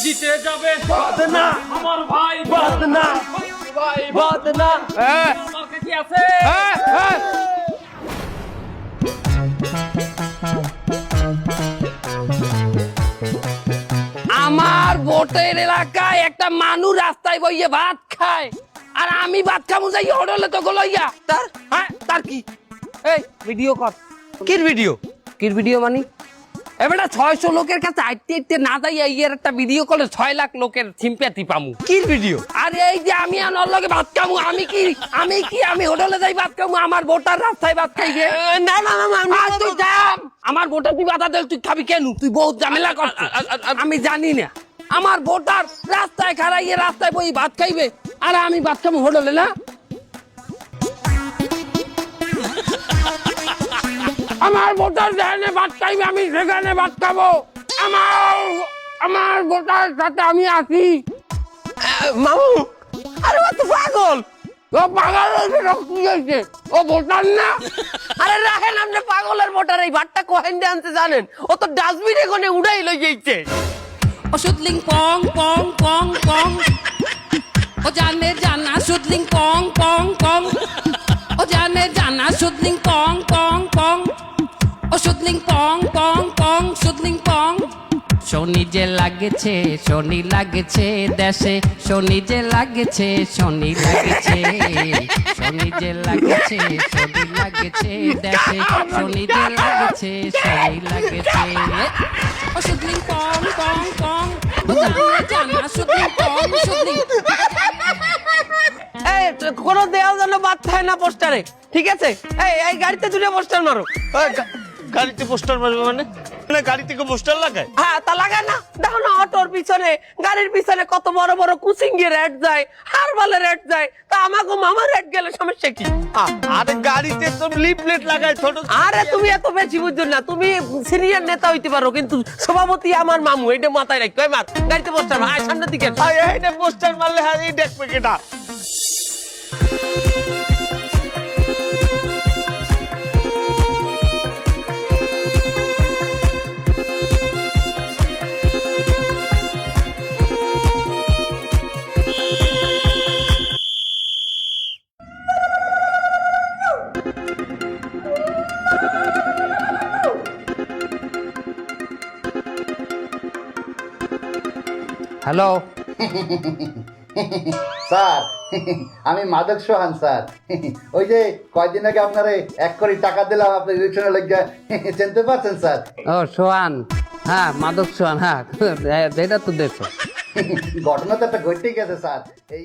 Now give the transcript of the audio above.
জিতে যাবে বাদ না আমার ভাই বাদ না ভাই বাদ না মার্কা কি আছে আমার ভোটের এলাকায় একটা মানুষ রাস্তায় বইয়ে ভাত খায় আর আমি ভাত খামু যাই হড়লে তো গলইয়া তার কি এই ভিডিও কর কির ভিডিও কি ভিডিও মানে এবারে 600 লোকের কাছে আইতে না যাই এর একটা ভিডিও করলে 6 লাখ লোকের সিম্প্যাথি পামু কির ভিডিও আরে এই যে আমি আনার লগে ভাত খামু আমি হোটেলে যাই ভাত খামু আমার ভোটার রাস্তায় ভাত খাইবে না না না আর তুই যাম আমার ভোটার তুই বাধা দে তুই খাবি কেন তুই বহুত ঝামেলা করছিস আমি জানি না আমার ভোটার রাস্তায় খাড়াইয়ে রাস্তায় বই ভাত খাইবে আর আমি ভাত খাবো হোটেলে না আমার ভোটার যেখানে ভাত খাইবে আমি সেখানে ভাত খাবো আমার ভোটার সাথে আমি আছি মামু আরে ও তো পাগল ও পাগল হয়েছে কি হয়েছে ও ভোটার না আরে রাখেন আপনি পাগলের ভোটার এই ভাতটা কোহেন দিয়ে আনতে জানেন ও তো ডাস্টবিনে কোনে উড়াই লই যাইছে সুদলিং পং পং পং পং ও জানে জানা সুদলিং পং পং পং ও জানে জানা সুদলিং পং পং পং ও সুদলিং পং পং পং সুদলিং পং শনি যে লাগেছে শনি লাগেছে দেশে শনি যে লাগেছে শনি লাগেছে শনি যে লাগেছে শনি লাগেছে দেশে শনি যে লাগেছে শনি লাগেছে ও সুদলিং পং পং পং ও জানা সুদলিং পং সুদলিং এই কোন দেওয়াল যেন বাদ থাকে না পোস্টারে ঠিক আছে এই গাড়িতে দুটো পোস্টার মারো গাড়িতে পোস্টার মারবে মানে গাড়ি থেকে পোস্টার লাগায় হ্যাঁ তা লাগায় না দেখো না অটোর পিছনে গাড়ির পিছনে কত বড় বড় কুচিঙ্গি রেট যায় হারবালের রেট যায় তা আমাকে মামার রেট গেলে সমস্যা কি আরে গাড়িতে তো লিফলেট লাগায় ছোট আরে তুমি এত বেশি বুঝছো না তুমি সিনিয়র নেতা হইতে পারো কিন্তু সভাপতি আমার মামু এটা মাথায় রাখবে মার গাড়িতে পোস্টার আয় সামনের দিকে এইটা পোস্টার মারলে হ্যাঁ এই দেখবে কেটা হ্যালো স্যার আমি মাদক সোহান স্যার ওই যে কয়দিন আগে আপনারে 1 কোটি টাকা দিলাম আপনি ইলেকশনের লেগে চিনতে পারছেন স্যার ও সোহান হ্যাঁ মাদক সোহান হ্যাঁ এটা তো দেখো ঘটনা তো একটা ঘটেই গেছে স্যার এই